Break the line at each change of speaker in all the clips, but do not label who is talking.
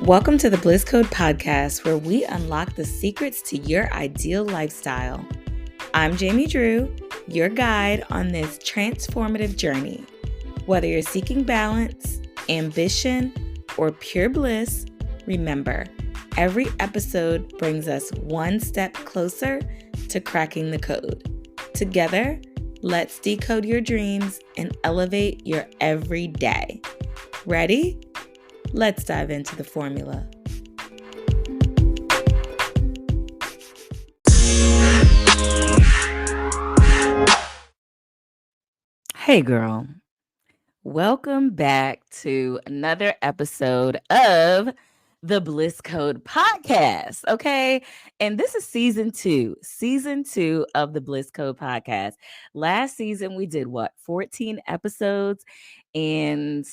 Welcome to the Bliss Code Podcast, where we unlock the secrets to your ideal lifestyle. I'm Jamie Drew, your guide on this transformative journey. Whether you're seeking balance, ambition, or pure bliss, remember, every episode brings us one step closer to cracking the code. Together, let's decode your dreams and elevate your everyday. Ready? Let's dive into the formula. Hey girl, welcome back to another episode of the Bliss Code Podcast, okay? And this is season two of the Bliss Code Podcast. Last season we did 14 episodes, and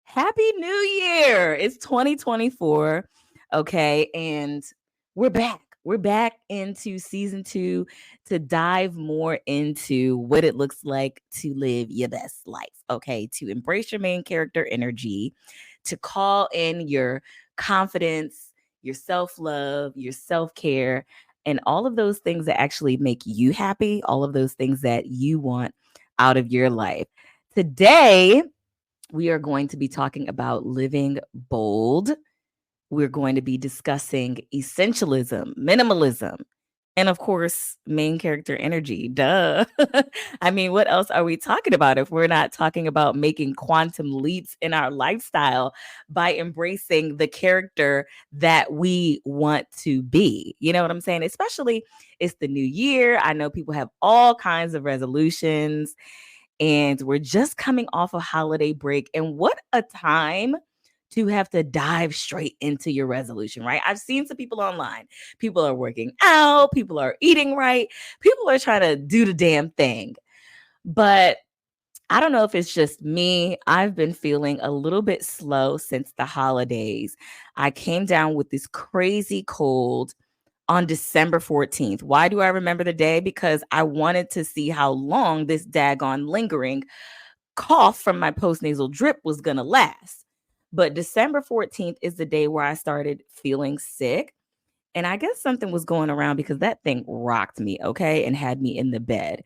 Happy New Year! It's 2024, okay? And we're back. We're back into season two to dive more into what it looks like to live your best life, okay? To embrace your main character energy, to call in your confidence, your self-love, your self-care, and all of those things that actually make you happy, all of those things that you want out of your life. Today, we are going to be talking about living bold. We're going to be discussing essentialism, minimalism, and of course, main character energy. Duh. I mean, what else are we talking about if we're not talking about making quantum leaps in our lifestyle by embracing the character that we want to be? You know what I'm saying? Especially, it's the new year. I know people have all kinds of resolutions, and we're just coming off a holiday break. And what a time to have to dive straight into your resolution, right? I've seen some people online. People are working out. People are eating right. People are trying to do the damn thing. But I don't know if it's just me. I've been feeling a little bit slow since the holidays. I came down with this crazy cold on December 14th. Why do I remember the day? Because I wanted to see how long this daggone lingering cough from my postnasal drip was going to last. But December 14th is the day where I started feeling sick. And I guess something was going around because that thing rocked me, okay, and had me in the bed.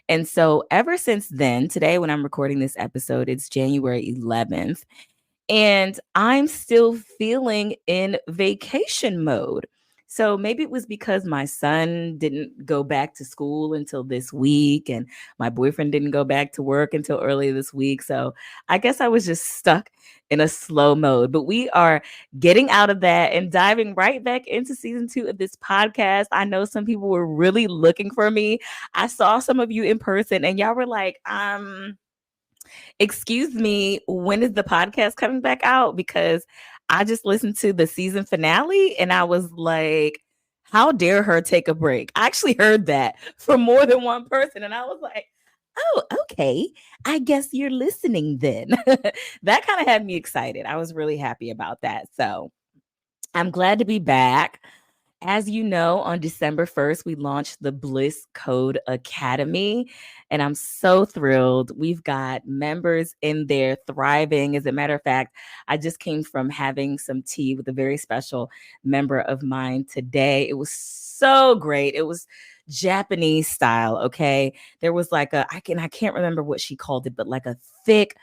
And so ever since then, today when I'm recording this episode, it's January 11th. And I'm still feeling in vacation mode. So maybe it was because my son didn't go back to school until this week, and my boyfriend didn't go back to work until earlier this week. So I guess I was just stuck in a slow mode. But we are getting out of that and diving right back into season two of this podcast. I know some people were really looking for me. I saw some of you in person, and y'all were like, excuse me, when is the podcast coming back out? Because I just listened to the season finale and I was like, how dare her take a break? I actually heard that from more than one person. And I was like, oh, okay. I guess you're listening then. That kind of had me excited. I was really happy about that. So I'm glad to be back. As you know, on December 1st, we launched the Bliss Code Academy, and I'm so thrilled. We've got members in there thriving. As a matter of fact, I just came from having some tea with a very special member of mine today. It was so great. It was Japanese style, okay? There was like I can't remember what she called it, but like a thick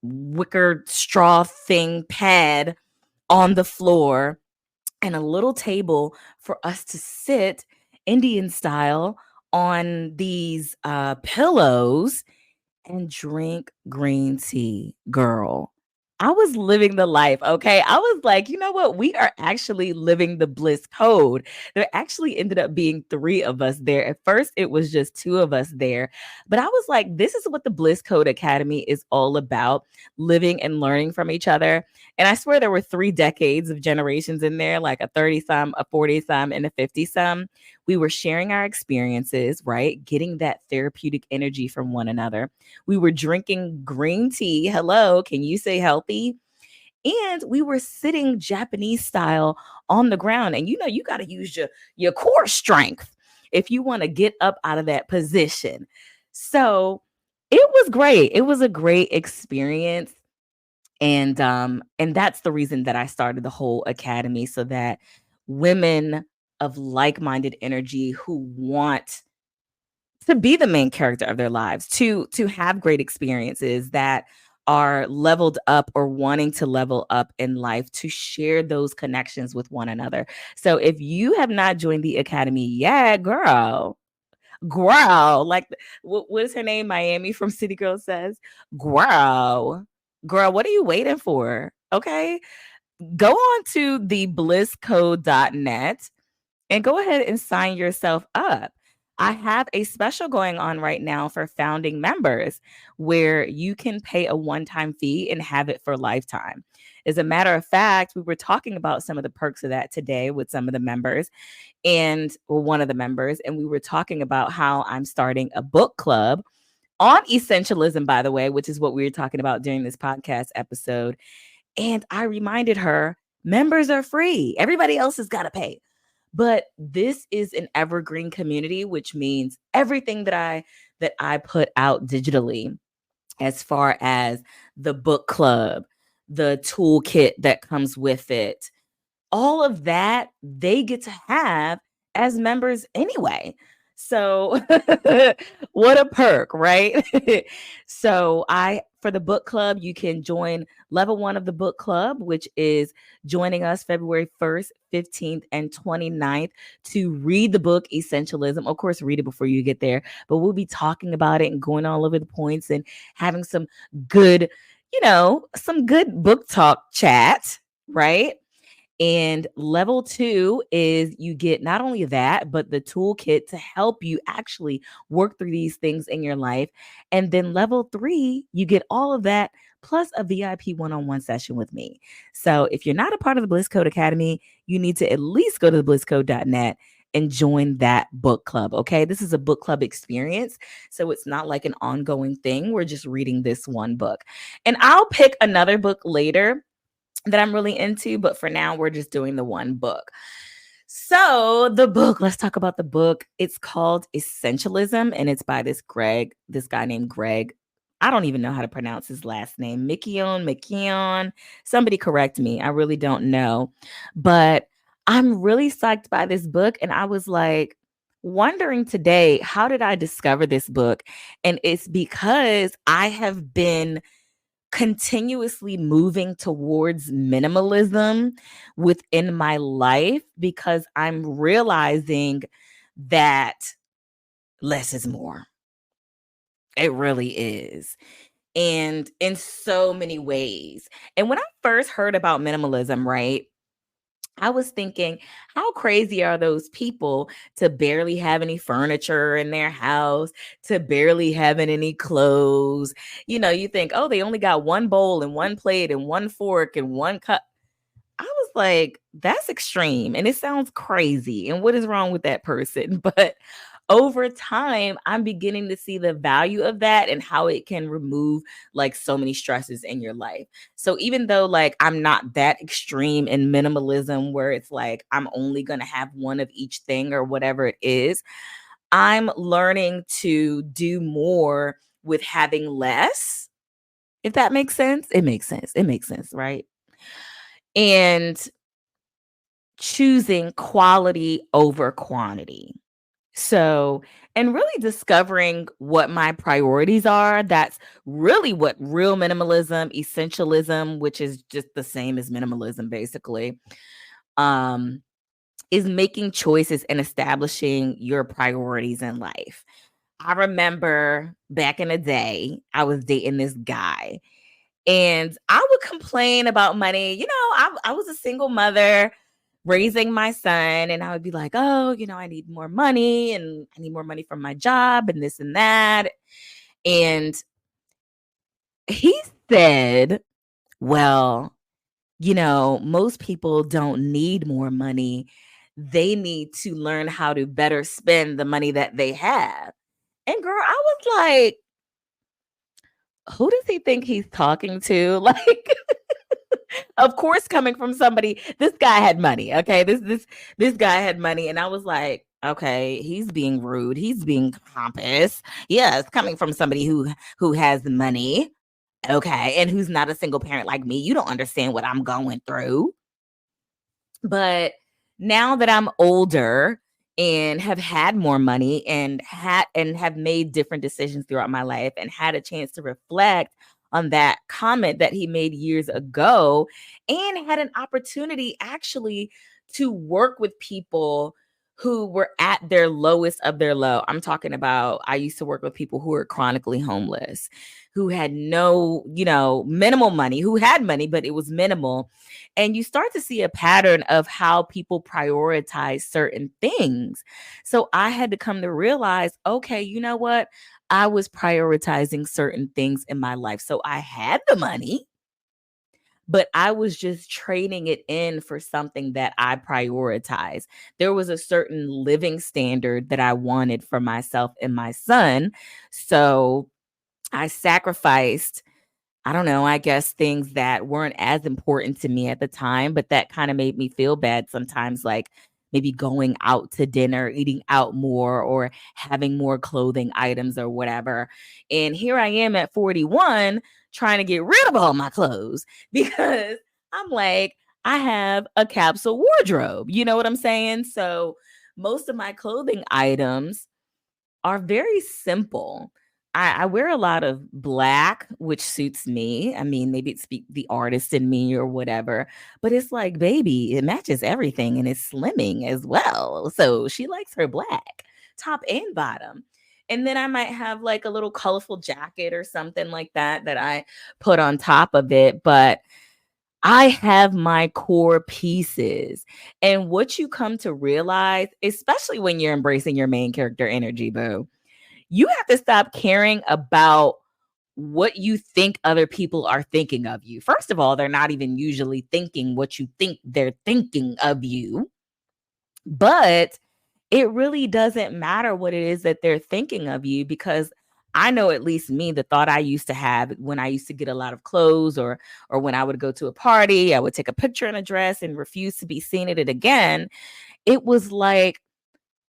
wicker straw thing pad on the floor, and a little table for us to sit Indian style on these pillows and drink green tea. Girl, I was living the life, okay? I was like, you know what? We are actually living the Bliss Code. There actually ended up being 3 of us there. At first, it was just 2 of us there. But I was like, this is what the Bliss Code Academy is all about, living and learning from each other. And I swear there were 3 decades of generations in there, like a 30-some, a 40-some, and a 50-some. We were sharing our experiences, right? Getting that therapeutic energy from one another. We were drinking green tea. Hello, can you say healthy? And we were sitting Japanese style on the ground. And you know, you got to use your core strength if you want to get up out of that position. So it was great. It was a great experience. And that's the reason that I started the whole academy, so that women of like-minded energy who want to be the main character of their lives, to have great experiences, that are leveled up or wanting to level up in life, to share those connections with one another. So if you have not joined the academy yet, girl, like what is her name? Miami from City Girl says, girl, what are you waiting for? Okay, go on to the blisscode.net and go ahead and sign yourself up. I have a special going on right now for founding members where you can pay a one-time fee and have it for lifetime. As a matter of fact, we were talking about some of the perks of that today with some of the members and well, one of the members, and we were talking about how I'm starting a book club on essentialism, by the way, which is what we were talking about during this podcast episode. And I reminded her, members are free. Everybody else has got to pay. But this is an evergreen community, which means everything that I put out digitally, as far as the book club, the toolkit that comes with it, all of that they get to have as members anyway. So what a perk, right? So I for the book club, you can join level 1 of the book club, which is joining us February 1st, 15th, and 29th to read the book Essentialism. Of course, read it before you get there, but we'll be talking about it and going all over the points and having some good, some good book talk chat, right? And level 2 is you get not only that, but the toolkit to help you actually work through these things in your life. And then level 3, you get all of that plus a VIP one-on-one session with me. So if you're not a part of the Bliss Code Academy, you need to at least go to blisscode.net and join that book club. Okay. This is a book club experience. So it's not like an ongoing thing. We're just reading this one book. And I'll pick another book later that I'm really into, but for now we're just doing the one book. So the book, let's talk about the book. It's called Essentialism, and it's by this guy named Greg. I don't even know how to pronounce his last name. McKeown. Somebody correct me. I really don't know. But I'm really psyched by this book, and I was like wondering today, how did I discover this book? And it's because I have been continuously moving towards minimalism within my life, because I'm realizing that less is more. It really is. And in so many ways. And when I first heard about minimalism, right, I was thinking, how crazy are those people to barely have any furniture in their house, to barely having any clothes? You think, oh, they only got one bowl and one plate and one fork and one cup. I was like, that's extreme and it sounds crazy. And what is wrong with that person? But over time, I'm beginning to see the value of that and how it can remove like so many stresses in your life. So even though like I'm not that extreme in minimalism where it's like I'm only going to have one of each thing or whatever it is, I'm learning to do more with having less. If that makes sense, it makes sense. It makes sense, right? And choosing quality over quantity. So, and really discovering what my priorities are. That's really what real minimalism, essentialism, which is just the same as minimalism, basically, um, is making choices and establishing your priorities in life. I remember back in the day, I was dating this guy and I would complain about money. I was a single mother raising my son, and I would be like, oh, I need more money and I need more money from my job and this and that. And he said, well, most people don't need more money. They need to learn how to better spend the money that they have. And girl, I was like, who does he think he's talking to? Like, of course, coming from somebody, this guy had money. Okay. This guy had money. And I was like, okay, he's being rude. He's being pompous. Yeah, it's coming from somebody who has money. Okay. And who's not a single parent like me. You don't understand what I'm going through. But now that I'm older and have had more money and have made different decisions throughout my life and had a chance to reflect on that comment that he made years ago and had an opportunity actually to work with people who were at their lowest of their low. I'm talking about I used to work with people who were chronically homeless, who had no, minimal money, who had money but it was minimal, and you start to see a pattern of how people prioritize certain things. So I had to come to realize, okay, you know what? I was prioritizing certain things in my life. So I had the money, but I was just trading it in for something that I prioritize. There was a certain living standard that I wanted for myself and my son. So I sacrificed, I don't know, I guess things that weren't as important to me at the time, but that kind of made me feel bad sometimes, like maybe going out to dinner, eating out more, or having more clothing items or whatever. And here I am at 41 trying to get rid of all my clothes because I'm like, I have a capsule wardrobe. You know what I'm saying? So most of my clothing items are very simple. I wear a lot of black, which suits me. I mean, maybe it's the artist in me or whatever, but it's like, baby, it matches everything and it's slimming as well. So she likes her black, top and bottom. And then I might have like a little colorful jacket or something like that I put on top of it. But I have my core pieces. And what you come to realize, especially when you're embracing your main character energy, boo, you have to stop caring about what you think other people are thinking of you. First of all, they're not even usually thinking what you think they're thinking of you. But it really doesn't matter what it is that they're thinking of you, because I know, at least me, the thought I used to have when I used to get a lot of clothes, or when I would go to a party, I would take a picture in a dress and refuse to be seen in it again. It was like,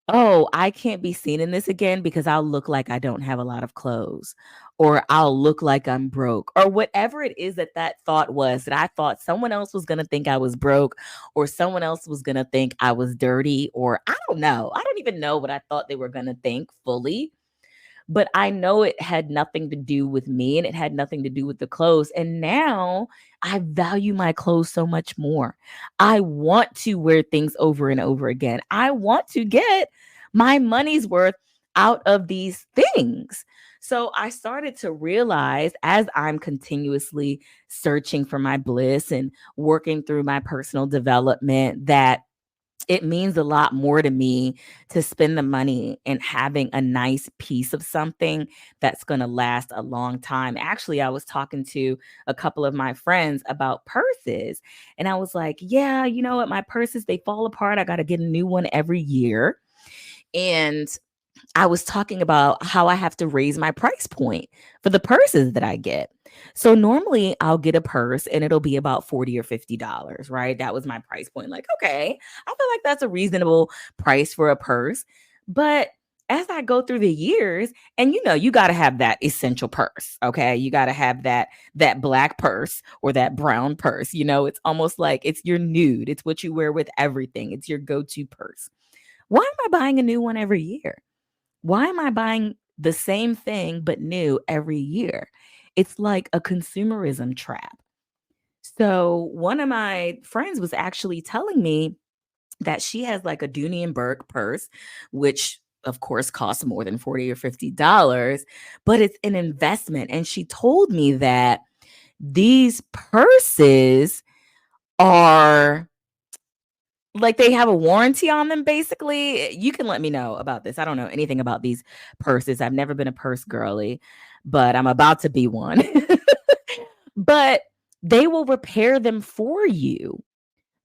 oh, I can't be seen in this again because I'll look like I don't have a lot of clothes, or I'll look like I'm broke, or whatever it is that thought was, that I thought someone else was going to think I was broke, or someone else was going to think I was dirty, or I don't know. I don't even know what I thought they were going to think fully. But I know it had nothing to do with me and it had nothing to do with the clothes. And now I value my clothes so much more. I want to wear things over and over again. I want to get my money's worth out of these things. So I started to realize, as I'm continuously searching for my bliss and working through my personal development, that it means a lot more to me to spend the money and having a nice piece of something that's going to last a long time. Actually, I was talking to a couple of my friends about purses, and I was like, yeah, you know what? My purses, they fall apart. I got to get a new one every year. And I was talking about how I have to raise my price point for the purses that I get. So normally I'll get a purse and it'll be about $40 or $50, right? That was my price point. Like, okay, I feel like that's a reasonable price for a purse. But as I go through the years, and you got to have that essential purse, okay? You got to have that black purse or that brown purse. It's almost like it's your nude. It's what you wear with everything. It's your go-to purse. Why am I buying a new one every year? Why am I buying the same thing but new every year? It's like a consumerism trap. So one of my friends was actually telling me that she has like a Dooney and Burke purse, which of course costs more than $40 or $50, but it's an investment. And she told me that these purses are like, they have a warranty on them, basically. You can let me know about this. I don't know anything about these purses. I've never been a purse girly, but I'm about to be one. But they will repair them for you.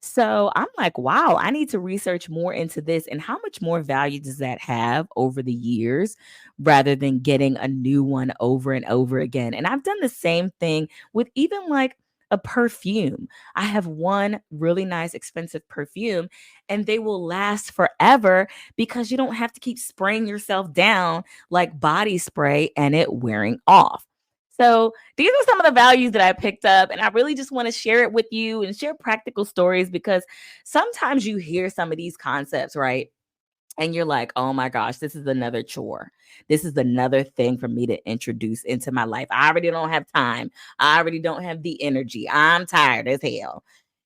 So I'm like, wow, I need to research more into this. And how much more value does that have over the years rather than getting a new one over and over again? And I've done the same thing with even like a perfume. I have one really nice, expensive perfume, and they will last forever because you don't have to keep spraying yourself down like body spray and it wearing off. So these are some of the values that I picked up, and I really just want to share it with you and share practical stories because sometimes you hear some of these concepts, right? And you're like, oh my gosh, this is another chore. This is another thing for me to introduce into my life. I already don't have time. I already don't have the energy. I'm tired as hell.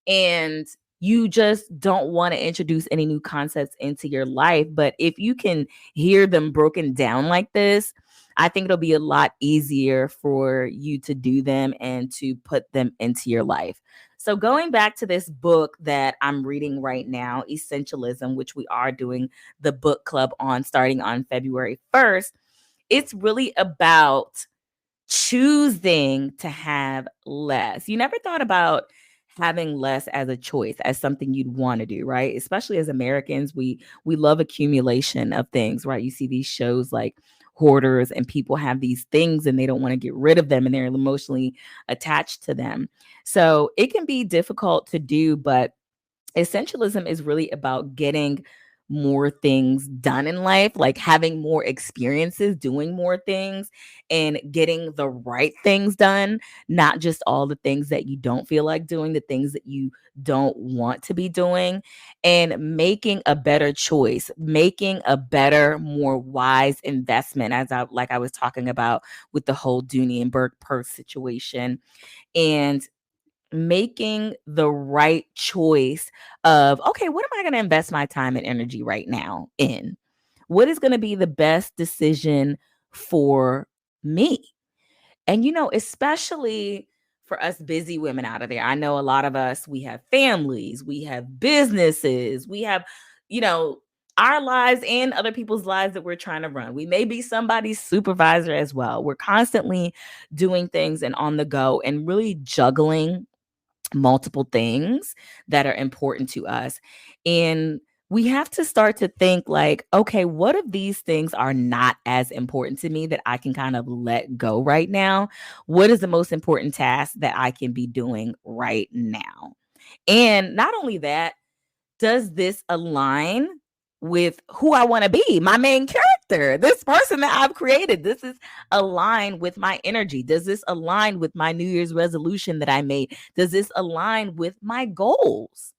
And you just don't want to introduce any new concepts into your life. But if you can hear them broken down like this, I think it'll be a lot easier for you to do them and to put them into your life. So, going back to this book that I'm reading right now, Essentialism, which we are doing the book club on starting on February 1st, it's really about choosing to have less. You never thought about having less as a choice, as something you'd want to do, right? Especially as Americans, we love accumulation of things, right? You see these shows like Hoarders, and people have these things and they don't want to get rid of them and they're emotionally attached to them. So it can be difficult to do, but essentialism is really about getting more things done in life, like having more experiences, doing more things, and getting the right things done, not just all the things that you don't feel like doing, the things that you don't want to be doing, and making a better choice, making a better, more wise investment, as I was talking about with the whole Dooney and Burke purse situation. And making the right choice of, okay, what am I going to invest my time and energy right now in? What is going to be the best decision for me? And, especially for us busy women out of there, I know a lot of us, we have families, we have businesses, we have, you know, our lives and other people's lives that we're trying to run. We may be somebody's supervisor as well. We're constantly doing things and on the go and really juggling multiple things that are important to us. And we have to start to think like, okay, what if these things are not as important to me that I can kind of let go right now? What is the most important task that I can be doing right now? And not only that, does this align with who I want to be, my main character, this person that I've created? This is align with my energy. Does this align with my New Year's resolution that I made? Does this align with my goals?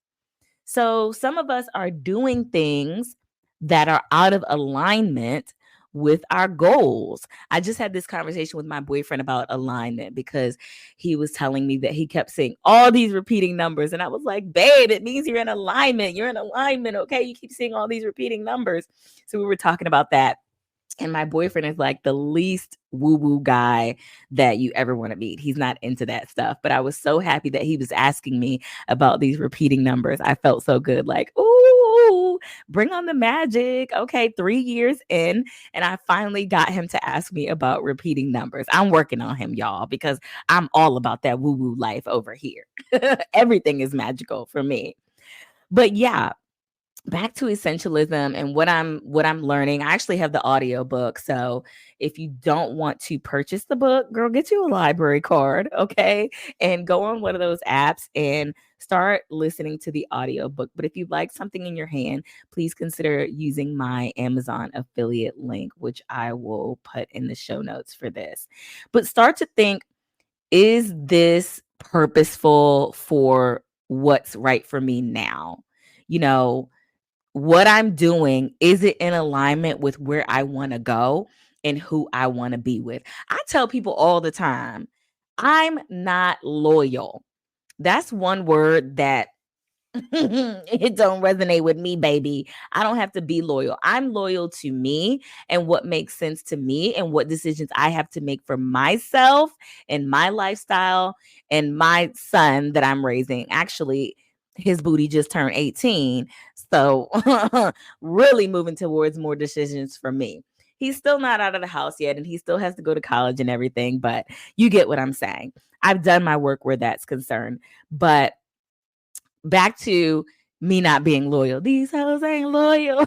So some of us are doing things that are out of alignment with our goals. I just had this conversation with my boyfriend about alignment because he was telling me that he kept saying all these repeating numbers. And I was like, babe, it means you're in alignment. You're in alignment. Okay. You keep seeing all these repeating numbers. So we were talking about that. And my boyfriend is like the least woo-woo guy that you ever want to meet. He's not into that stuff. But I was so happy that he was asking me about these repeating numbers. I felt so good, like, ooh, bring on the magic. Okay, 3 years in, and I finally got him to ask me about repeating numbers. I'm working on him, y'all, because I'm all about that woo-woo life over here. Everything is magical for me. But yeah, back to essentialism and what I'm learning. I actually have the audio book. So if you don't want to purchase the book, girl, get you a library card, okay? And go on one of those apps and start listening to the audio book. But if you'd like something in your hand, please consider using my Amazon affiliate link, which I will put in the show notes for this. But start to think, is this purposeful for what's right for me now? You know, what I'm doing, is it in alignment with where I want to go and who I want to be with? I tell people all the time, I'm not loyal. That's one word that it don't resonate with me, baby. I don't have to be loyal. I'm loyal to me and what makes sense to me and what decisions I have to make for myself and my lifestyle and my son that I'm raising. Actually, his booty just turned 18. So really moving towards more decisions for me. He's still not out of the house yet and he still has to go to college and everything, but you get what I'm saying. I've done my work where that's concerned. But back to me not being loyal. These hoes ain't loyal.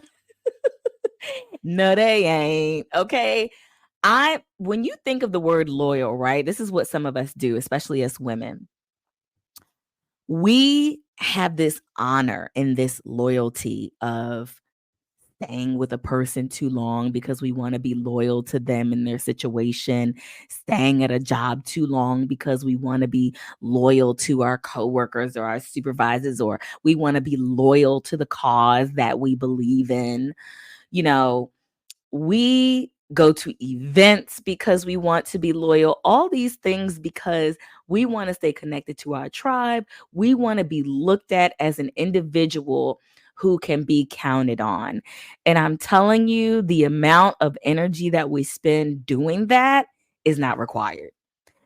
No, they ain't. Okay. When you think of the word loyal, right? This is what some of us do, especially as women. We have this honor and this loyalty of staying with a person too long because we want to be loyal to them and their situation, staying at a job too long because we want to be loyal to our coworkers or our supervisors, or we want to be loyal to the cause that we believe in. You know, we go to events because we want to be loyal, all these things because we want to stay connected to our tribe. We want to be looked at as an individual who can be counted on. And I'm telling you, the amount of energy that we spend doing that is not required.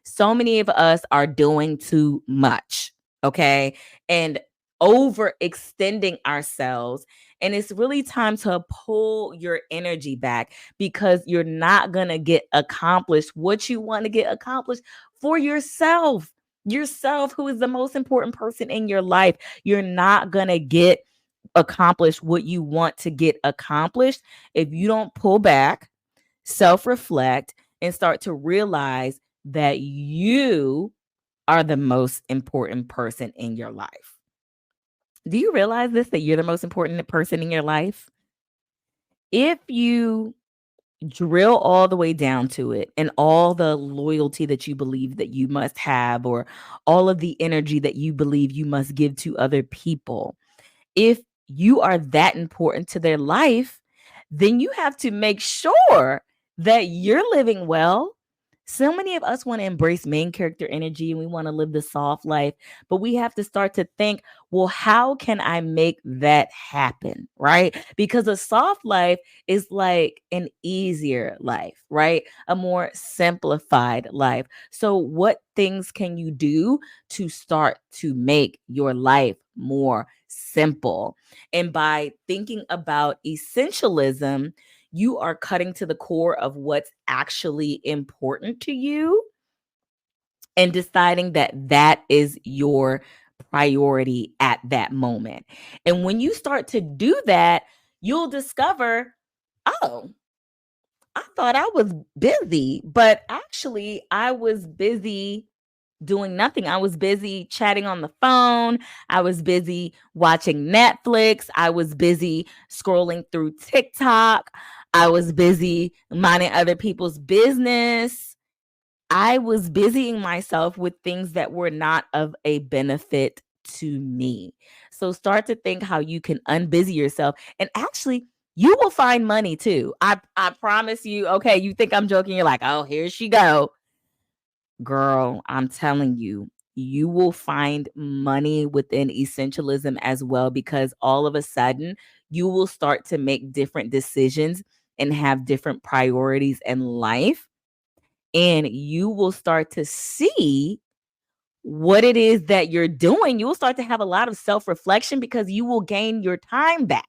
So many of us are doing too much, okay? And overextending ourselves. And it's really time to pull your energy back, because you're not going to get accomplished what you want to get accomplished for yourself. Yourself, who is the most important person in your life. You're not going to get accomplished what you want to get accomplished if you don't pull back, self reflect, and start to realize that you are the most important person in your life. Do you realize this, that you're the most important person in your life? If you drill all the way down to it, and all the loyalty that you believe that you must have, or all of the energy that you believe you must give to other people, if you are that important to their life, then you have to make sure that you're living well. So many of us want to embrace main character energy and we want to live the soft life, but we have to start to think, well, how can I make that happen? Right? Because a soft life is like an easier life, right? A more simplified life. So, what things can you do to start to make your life more simple? And by thinking about essentialism, you are cutting to the core of what's actually important to you and deciding that that is your priority at that moment. And when you start to do that, you'll discover, oh, I thought I was busy, but actually I was busy doing nothing. I was busy chatting on the phone. I was busy watching Netflix. I was busy scrolling through TikTok. I was busy minding other people's business. I was busying myself with things that were not of a benefit to me. So start to think how you can unbusy yourself, and actually you will find money too. I promise you. Okay, you think I'm joking, you're like, "Oh, here she go." Girl, I'm telling you, you will find money within essentialism as well, because all of a sudden you will start to make different decisions and have different priorities in life. And you will start to see what it is that you're doing. You will start to have a lot of self reflection because you will gain your time back.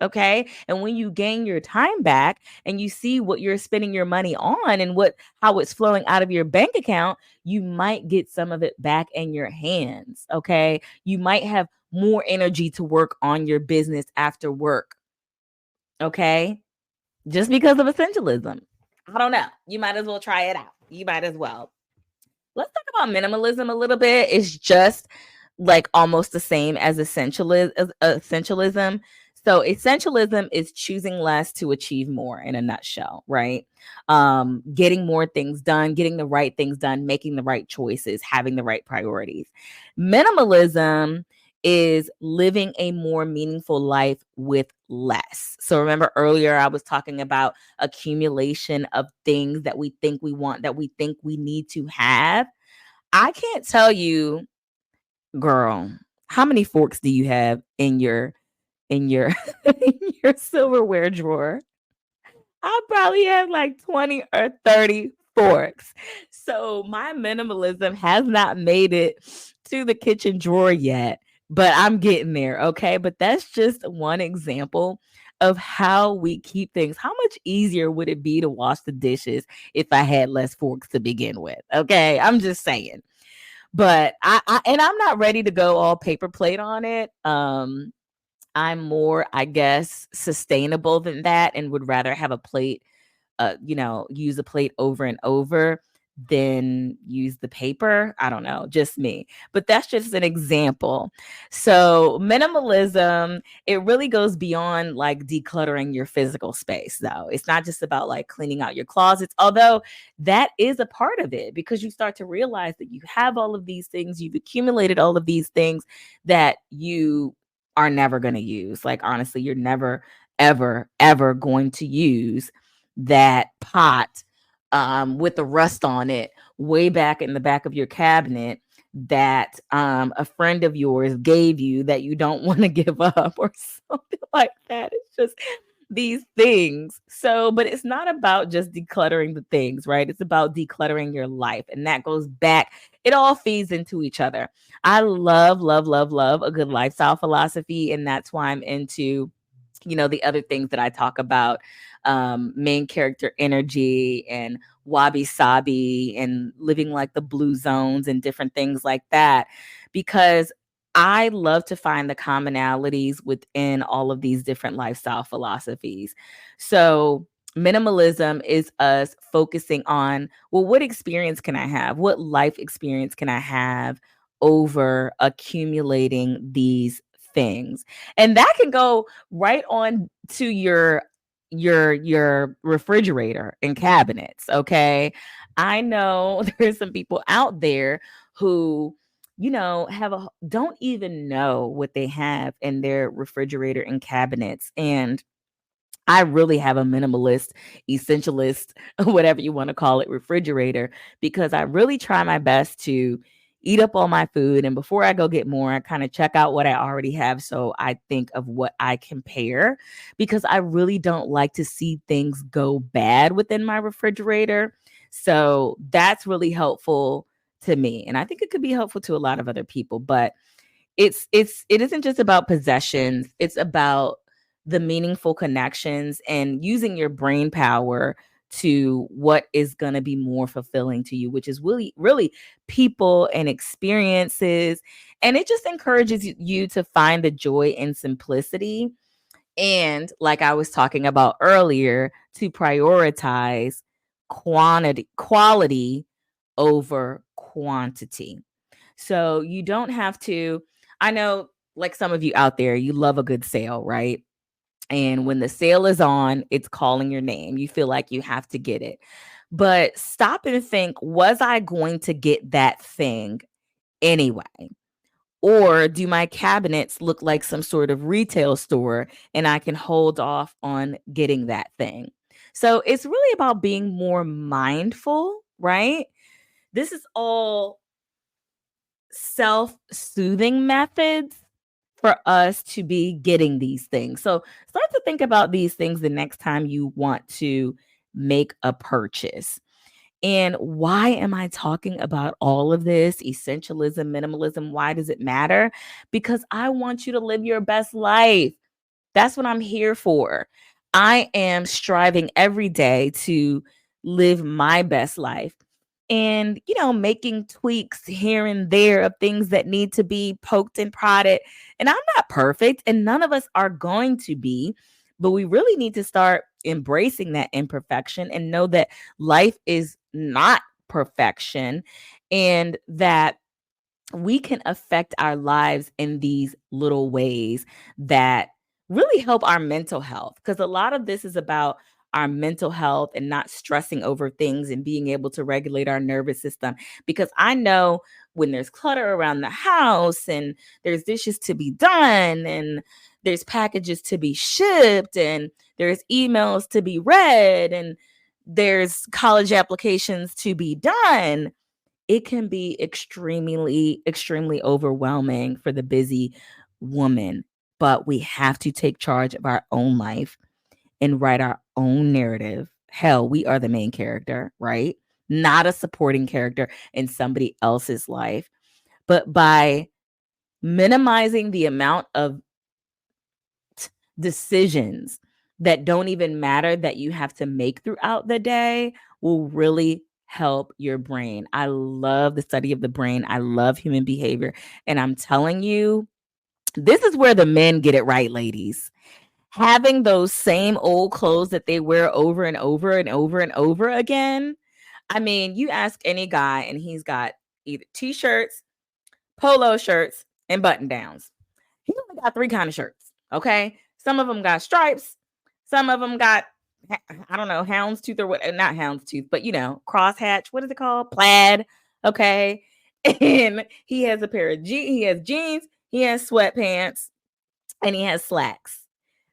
Okay. And when you gain your time back and you see what you're spending your money on and how it's flowing out of your bank account, you might get some of it back in your hands. Okay. You might have more energy to work on your business after work. Okay. Just because of essentialism. I don't know. You might as well try it out. You might as well. Let's talk about minimalism a little bit. It's just like almost the same as essentialism. So essentialism is choosing less to achieve more, in a nutshell, right? Getting more things done, getting the right things done, making the right choices, having the right priorities. Minimalism is living a more meaningful life with less. So remember earlier I was talking about accumulation of things that we think we want, that we think we need to have. I can't tell you, girl, how many forks do you have in your in your silverware drawer? I probably have like 20 or 30 forks. So my minimalism has not made it to the kitchen drawer yet, but I'm getting there. Okay. But that's just one example of how we keep things. How much easier would it be to wash the dishes if I had less forks to begin with? Okay. I'm just saying. But and I'm not ready to go all paper plate on it. I'm more, I guess, sustainable than that, and would rather have a plate, use a plate over and over then use the paper. I don't know, just me. But that's just an example. So, minimalism, it really goes beyond like decluttering your physical space, though. It's not just about like cleaning out your closets, although that is a part of it because you start to realize that you have all of these things, you've accumulated all of these things that you are never going to use. Like, honestly, you're never, ever, ever going to use that pot with the rust on it way back in the back of your cabinet that a friend of yours gave you that you don't want to give up or something like that. It's just these things. So, but it's not about just decluttering the things, right? It's about decluttering your life. And that goes back, it all feeds into each other. I love, love, love, love a good lifestyle philosophy. And that's why I'm into the other things that I talk about, main character energy and wabi sabi and living like the blue zones and different things like that, because I love to find the commonalities within all of these different lifestyle philosophies. So, minimalism is us focusing on, well, what experience can I have? What life experience can I have over accumulating these things? And that can go right on to your refrigerator and cabinets. Okay, I know there's some people out there who don't even know what they have in their refrigerator and cabinets. And I really have a minimalist, essentialist, whatever you want to call it, refrigerator, because I really try my best to eat up all my food. And before I go get more, I kind of check out what I already have. So I think of what I compare, because I really don't like to see things go bad within my refrigerator. So that's really helpful to me. And I think it could be helpful to a lot of other people. But it isn't just about possessions. It's about the meaningful connections and using your brain power to what is going to be more fulfilling to you, which is really, really people and experiences. And it just encourages you to find the joy in simplicity. And like I was talking about earlier, to prioritize quality over quantity. So you don't have to, I know, like some of you out there, you love a good sale, right? And when the sale is on, it's calling your name. You feel like you have to get it. But stop and think, was I going to get that thing anyway? Or do my cabinets look like some sort of retail store and I can hold off on getting that thing? So it's really about being more mindful, right? This is all self-soothing methods for us to be getting these things. So start to think about these things the next time you want to make a purchase. And why am I talking about all of this? Essentialism, minimalism, why does it matter? Because I want you to live your best life. That's what I'm here for. I am striving every day to live my best life and, making tweaks here and there of things that need to be poked and prodded. And I'm not perfect, and none of us are going to be, but we really need to start embracing that imperfection and know that life is not perfection and that we can affect our lives in these little ways that really help our mental health. Because a lot of this is about our mental health and not stressing over things and being able to regulate our nervous system. Because I know when there's clutter around the house and there's dishes to be done and there's packages to be shipped and there's emails to be read and there's college applications to be done, it can be extremely, extremely overwhelming for the busy woman. But we have to take charge of our own life and write our own narrative. Hell, we are the main character, right? Not a supporting character in somebody else's life. But by minimizing the amount of decisions that don't even matter that you have to make throughout the day will really help your brain. I love the study of the brain. I love human behavior. And I'm telling you, this is where the men get it right, ladies. Having those same old clothes that they wear over and over and over and over again. I mean, you ask any guy and he's got either t-shirts, polo shirts, and button downs. He only got three kind of shirts. Okay. Some of them got stripes. Some of them got, I don't know, houndstooth or what, not houndstooth, but crosshatch. What is it called? Plaid. Okay. And he has a pair of he has jeans, he has sweatpants, and he has slacks.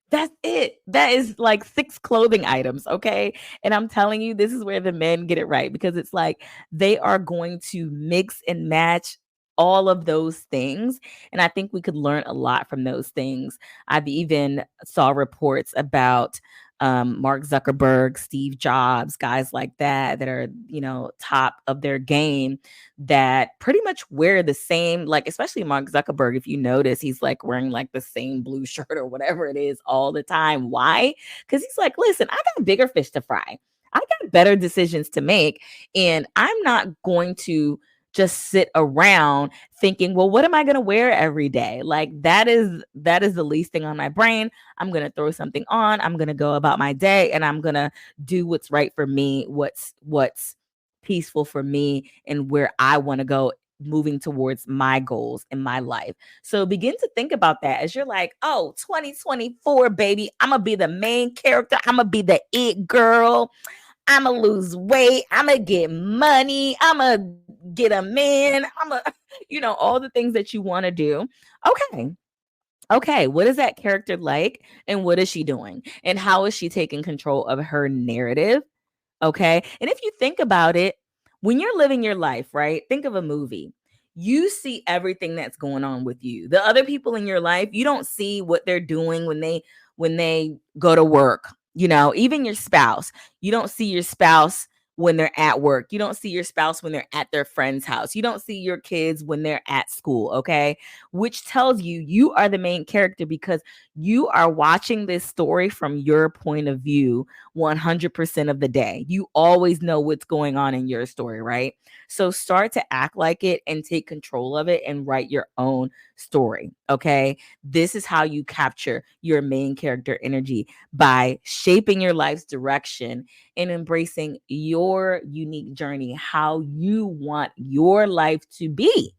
That's it. That is like 6 clothing items, okay? And I'm telling you, this is where the men get it right, because it's like they are going to mix and match all of those things. And I think we could learn a lot from those things. I've even saw reports about Mark Zuckerberg, Steve Jobs, guys like that are, top of their game, that pretty much wear the same, like, especially Mark Zuckerberg. If you notice, he's like wearing like the same blue shirt or whatever it is all the time. Why? Because he's like, listen, I got bigger fish to fry. I got better decisions to make. And I'm not going to just sit around thinking, well, what am I going to wear every day? Like that is the least thing on my brain. I'm going to throw something on. I'm going to go about my day and I'm going to do what's right for me, what's peaceful for me, and where I want to go moving towards my goals in my life. So begin to think about that as you're like, oh, 2024, baby, I'm going to be the main character. I'm going to be the it girl. I'm going to lose weight. I'm going to get money. I'm going to get a man. I'm going to, all the things that you want to do. Okay. What is that character like? And what is she doing? And how is she taking control of her narrative? Okay. And if you think about it, when you're living your life, right? Think of a movie. You see everything that's going on with you. The other people in your life, you don't see what they're doing when they go to work. Even your spouse, you don't see your spouse when they're at work. You don't see your spouse when they're at their friend's house. You don't see your kids when they're at school, okay? Which tells you are the main character, because you are watching this story from your point of view 100% of the day. You always know what's going on in your story, right? So start to act like it and take control of it and write your own story, okay? This is how you capture your main character energy, by shaping your life's direction and embracing your unique journey, how you want your life to be.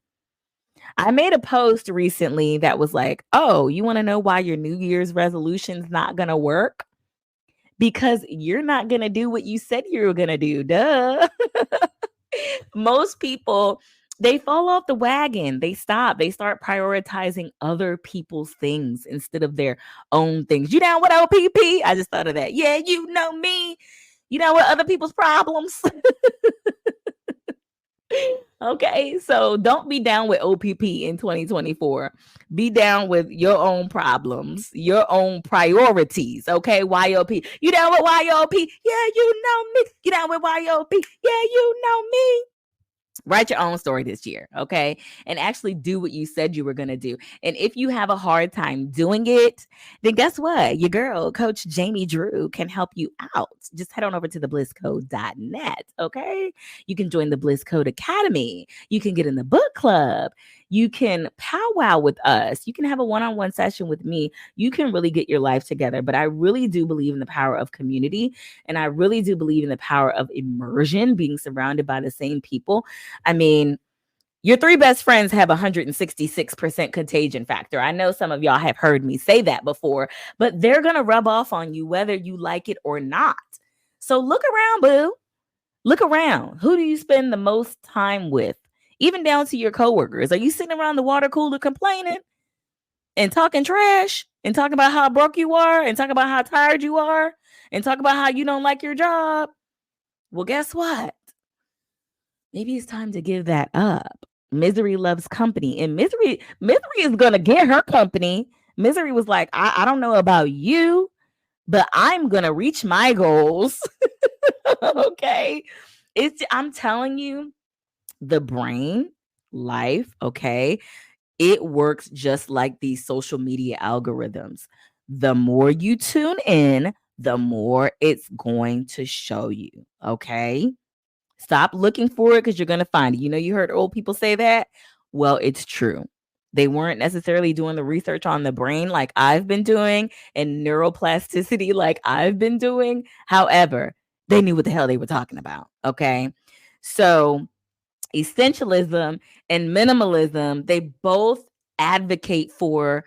I made a post recently that was like, oh, you want to know why your New Year's resolution's not going to work? Because you're not going to do what you said you were going to do. Duh. Most people, they fall off the wagon. They stop. They start prioritizing other people's things instead of their own things. You down with OPP? I just thought of that. Yeah, you know me. You know what? Other people's problems. Okay, so don't be down with OPP in 2024. Be down with your own problems, your own priorities. Okay, YOP. You down with YOP? Yeah, you know me. You down with YOP? Yeah, you know me. Write your own story this year, okay? And actually do what you said you were going to do. And if you have a hard time doing it, then guess what? Your girl, Coach Jamie Drew, can help you out. Just head on over to theblisscode.net, okay? You can join the Bliss Code Academy. You can get in the book club. You can powwow with us. You can have a one-on-one session with me. You can really get your life together. But I really do believe in the power of community. And I really do believe in the power of immersion, being surrounded by the same people. I mean, your 3 best friends have 166% contagion factor. I know some of y'all have heard me say that before, but they're going to rub off on you whether you like it or not. So look around, boo. Look around. Who do you spend the most time with? Even down to your coworkers. Are you sitting around the water cooler complaining and talking trash and talking about how broke you are and talking about how tired you are and talking about how you don't like your job? Well, guess what? Maybe it's time to give that up. Misery loves company, and misery is gonna get her company. Misery was like, I don't know about you, but I'm gonna reach my goals. Okay. I'm telling you, the brain, life, okay, it works just like these social media algorithms. The more you tune in, the more it's going to show you. Okay. Stop looking for it because you're going to find it. You heard old people say that. Well, it's true. They weren't necessarily doing the research on the brain like I've been doing, and neuroplasticity like I've been doing. However, they knew what the hell they were talking about. Okay. So essentialism and minimalism, they both advocate for,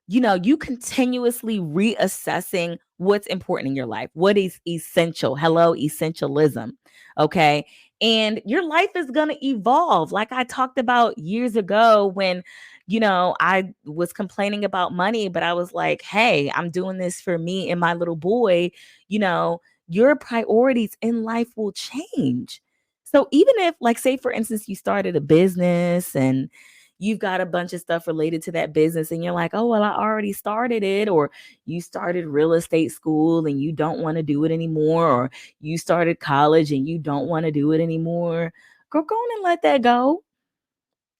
you continuously reassessing what's important in your life. What is essential? Hello, essentialism. Okay. And your life is going to evolve. Like I talked about years ago when, I was complaining about money, but I was like, hey, I'm doing this for me and my little boy. You know, your priorities in life will change. So even if, like, say, for instance, you started a business and you've got a bunch of stuff related to that business and you're like, oh, well, I already started it, or you started real estate school and you don't want to do it anymore, or you started college and you don't want to do it anymore. Go on and let that go.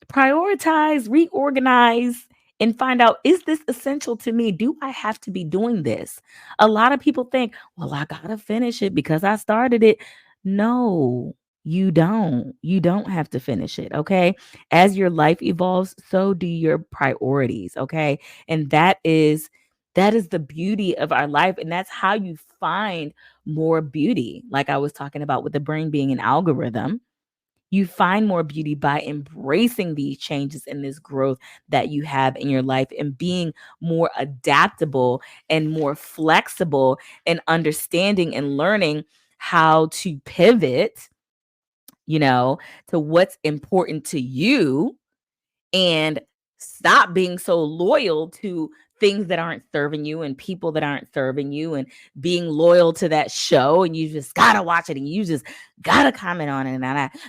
Prioritize, reorganize, and find out, is this essential to me? Do I have to be doing this? A lot of people think, well, I got to finish it because I started it. No, you don't. You don't have to finish it. Okay. As your life evolves, so do your priorities. Okay. And that is the beauty of our life. And that's how you find more beauty. Like I was talking about with the brain being an algorithm, you find more beauty by embracing these changes and this growth that you have in your life and being more adaptable and more flexible and understanding and learning how to pivot, to what's important to you, and stop being so loyal to things that aren't serving you and people that aren't serving you, and being loyal to that show and you just gotta watch it and you just gotta comment on it,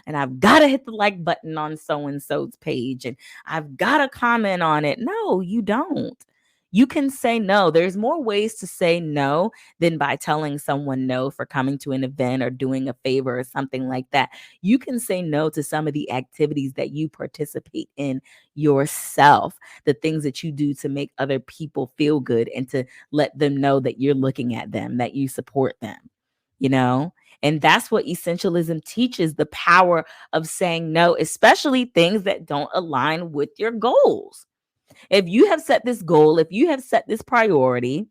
and I've gotta hit the like button on so and so's page and I've gotta comment on it. No, you don't. You can say no. There's more ways to say no than by telling someone no for coming to an event or doing a favor or something like that. You can say no to some of the activities that you participate in yourself, the things that you do to make other people feel good and to let them know that you're looking at them, that you support them, you know? And that's what essentialism teaches, the power of saying no, especially things that don't align with your goals. If you have set this goal, if you have set this priority,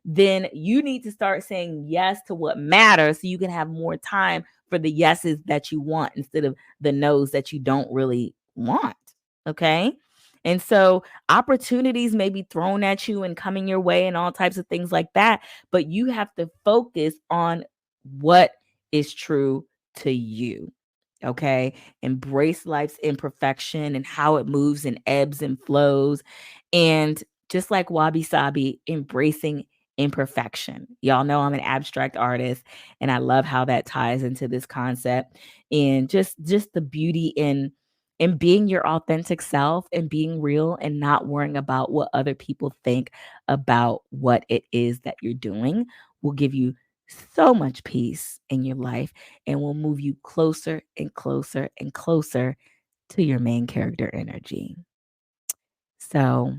then you need to start saying yes to what matters so you can have more time for the yeses that you want instead of the nos that you don't really want. Okay. And so opportunities may be thrown at you and coming your way and all types of things like that. But you have to focus on what is true to you. Okay. Embrace life's imperfection and how it moves and ebbs and flows. And just like Wabi Sabi, embracing imperfection. Y'all know I'm an abstract artist and I love how that ties into this concept, and just the beauty in being your authentic self and being real and not worrying about what other people think about what it is that you're doing will give you so much peace in your life and will move you closer and closer and closer to your main character energy. So,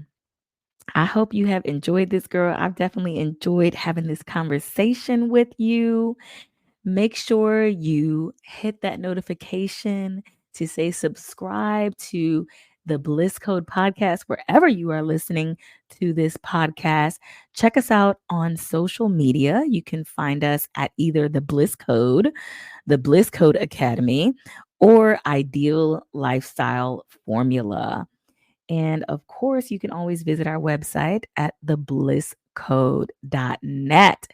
I hope you have enjoyed this, girl. I've definitely enjoyed having this conversation with you. Make sure you hit that notification to say subscribe to the Bliss Code Podcast wherever you are listening to this podcast. Check us out on social media. You can find us at either the Bliss Code, the Bliss Code Academy, or Ideal Lifestyle Formula. And of course, you can always visit our website at theblisscode.net.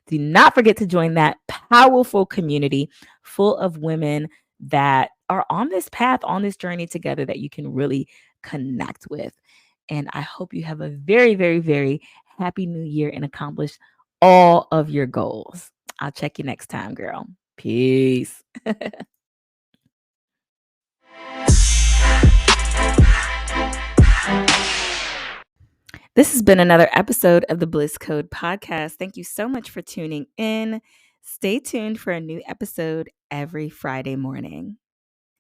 Do not forget to join that powerful community full of women that are on this path, on this journey together that you can really connect with. And I hope you have a very, very, very happy new year and accomplish all of your goals. I'll check you next time, girl. Peace. This has been another episode of the Bliss Code Podcast. Thank you so much for tuning in. Stay tuned for a new episode every Friday morning.